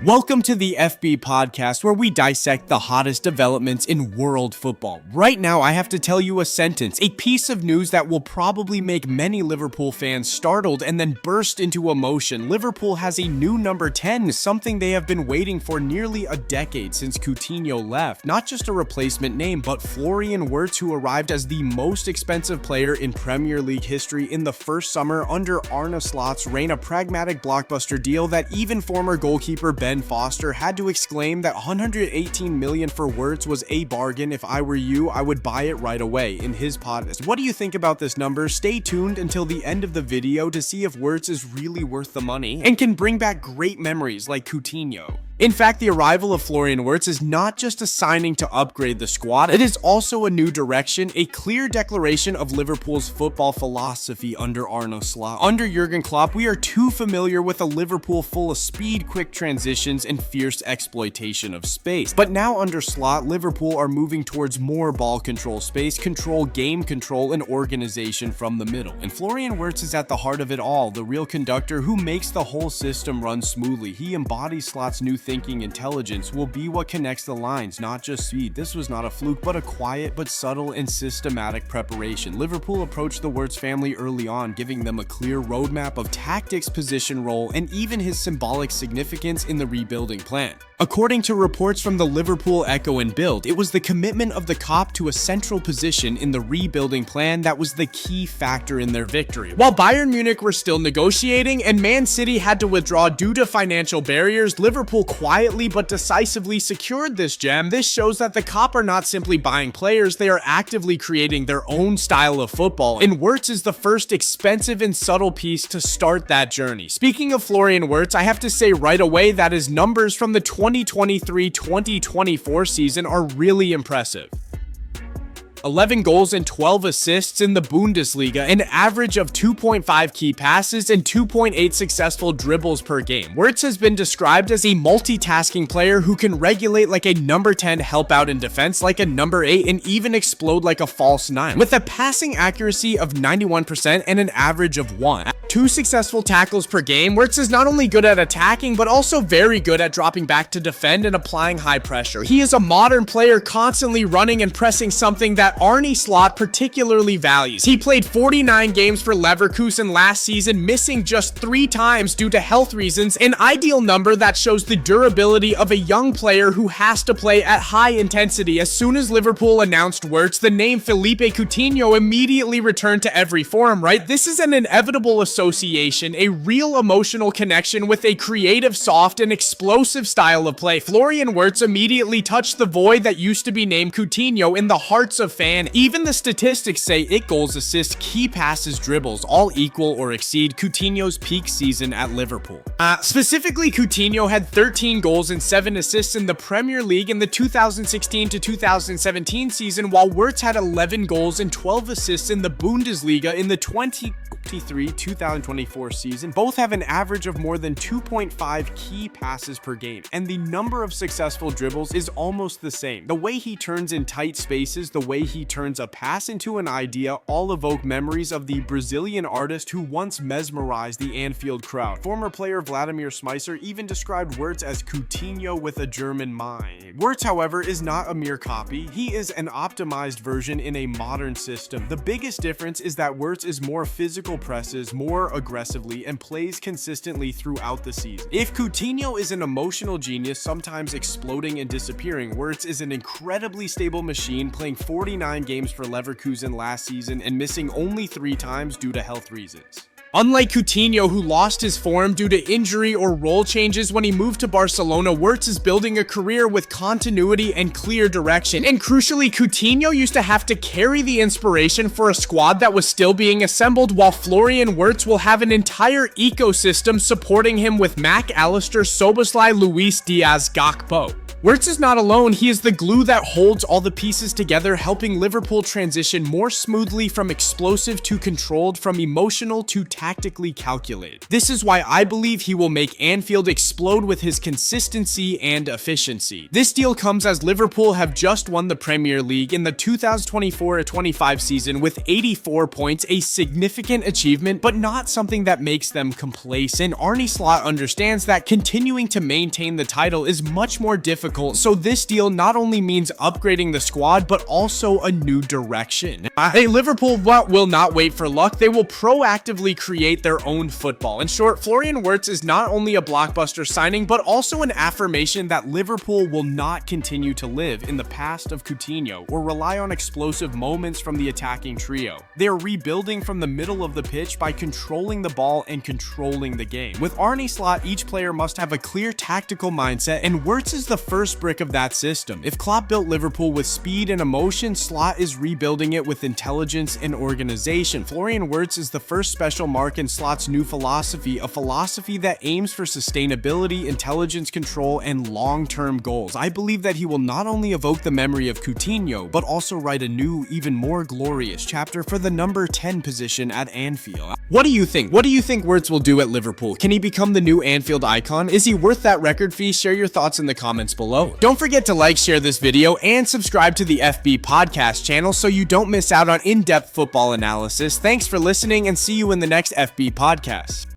Welcome to the FB podcast, where we dissect the hottest developments in world football. Right now, I have to tell you a sentence, a piece of news that will probably make many Liverpool fans startled and then burst into emotion. Liverpool has a new number 10, something they have been waiting for nearly a decade since Coutinho left. Not just a replacement name, but Florian Wirtz, who arrived as the most expensive player in Premier League history in the first summer under Arne Slot's reign, a pragmatic blockbuster deal that even former goalkeeper Ben Foster had to exclaim that 118 million for Wirtz was a bargain. If I were you, I would buy it right away in his podcast. What do you think about this number? Stay tuned until the end of the video to see if Wirtz is really worth the money and can bring back great memories like Coutinho. In fact, the arrival of Florian Wirtz is not just a signing to upgrade the squad, it is also a new direction, a clear declaration of Liverpool's football philosophy under Arne Slot. Under Jurgen Klopp, we are too familiar with a Liverpool full of speed, quick transitions, and fierce exploitation of space. But now under Slot, Liverpool are moving towards more ball control, space control, game control, and organization from the middle. And Florian Wirtz is at the heart of it all, the real conductor who makes the whole system run smoothly. He embodies Slot's new thinking intelligence, will be what connects the lines, not just speed. This was not a fluke, but a quiet but subtle and systematic preparation. Liverpool approached the Wirtz family early on, giving them a clear roadmap of tactics, position role, and even his symbolic significance in the rebuilding plan. According to reports from the Liverpool Echo and Bild, it was the commitment of the Kop to a central position in the rebuilding plan that was the key factor in their victory. While Bayern Munich were still negotiating and Man City had to withdraw due to financial barriers, Liverpool quietly but decisively secured this gem. This shows that the Kop are not simply buying players, they are actively creating their own style of football, and Wirtz is the first expensive and subtle piece to start that journey. Speaking of Florian Wirtz, I have to say right away that his numbers from the 2023-2024 season are really impressive. 11 goals and 12 assists in the Bundesliga, an average of 2.5 key passes and 2.8 successful dribbles per game. Wirtz has been described as a multitasking player who can regulate like a number 10, help out in defense like a number 8, and even explode like a false 9. With a passing accuracy of 91% and an average of 1. 2 successful tackles per game, Wirtz is not only good at attacking, but also very good at dropping back to defend and applying high pressure. He is a modern player constantly running and pressing, something that Arne Slot particularly values. He played 49 games for Leverkusen last season, missing just 3 times due to health reasons, an ideal number that shows the durability of a young player who has to play at high intensity. As soon as Liverpool announced Wirtz, the name Philippe Coutinho immediately returned to every forum, right? This is an inevitable association, a real emotional connection with a creative, soft, and explosive style of play. Florian Wirtz immediately touched the void that used to be named Coutinho in the hearts of fans. Even the statistics say it goals, assists, key passes, dribbles all equal or exceed Coutinho's peak season at Liverpool. Specifically, Coutinho had 13 goals and 7 assists in the Premier League in the 2016 to 2017 season, while Wirtz had 11 goals and 12 assists in the Bundesliga in the 2023-2024 season. Both have an average of more than 2.5 key passes per game, and the number of successful dribbles is almost the same. The way he turns in tight spaces, the way he turns a pass into an idea, all evoke memories of the Brazilian artist who once mesmerized the Anfield crowd. Former player Vladimir Smicer even described Wirtz as Coutinho with a German mind. Wirtz, however, is not a mere copy. He is an optimized version in a modern system. The biggest difference is that Wirtz is more physical, presses more aggressively, and plays consistently throughout the season. If Coutinho is an emotional genius, sometimes exploding and disappearing, Wirtz is an incredibly stable machine, playing 49 games for Leverkusen last season and missing only 3 times due to health reasons. Unlike Coutinho, who lost his form due to injury or role changes when he moved to Barcelona, Wirtz is building a career with continuity and clear direction. And crucially, Coutinho used to have to carry the inspiration for a squad that was still being assembled, while Florian Wirtz will have an entire ecosystem supporting him with Mac Allister, Szoboszlai, Luis Diaz, Gakpo. Wirtz is not alone, he is the glue that holds all the pieces together, helping Liverpool transition more smoothly from explosive to controlled, from emotional to tactically calculated. This is why I believe he will make Anfield explode with his consistency and efficiency. This deal comes as Liverpool have just won the Premier League in the 2024-25 season with 84 points, a significant achievement, but not something that makes them complacent. Arne Slot understands that continuing to maintain the title is much more difficult, so this deal not only means upgrading the squad, but also a new direction. Liverpool will not wait for luck, they will proactively create their own football. In short, Florian Wirtz is not only a blockbuster signing, but also an affirmation that Liverpool will not continue to live in the past of Coutinho or rely on explosive moments from the attacking trio. They are rebuilding from the middle of the pitch by controlling the ball and controlling the game. With Arne Slot, each player must have a clear tactical mindset, and Wirtz is the first brick of that system. If Klopp built Liverpool with speed and emotion, Slot is rebuilding it with intelligence and organization. Florian Wirtz is the first special mark in Slot's new philosophy, a philosophy that aims for sustainability, intelligence, control, and long-term goals. I believe that he will not only evoke the memory of Coutinho, but also write a new, even more glorious chapter for the number 10 position at Anfield. What do you think? What do you think Wirtz will do at Liverpool? Can he become the new Anfield icon? Is he worth that record fee? Share your thoughts in the comments below. Don't forget to like, share this video, and subscribe to the FB podcast channel so you don't miss out on in-depth football analysis. Thanks for listening, and see you in the next FB podcast.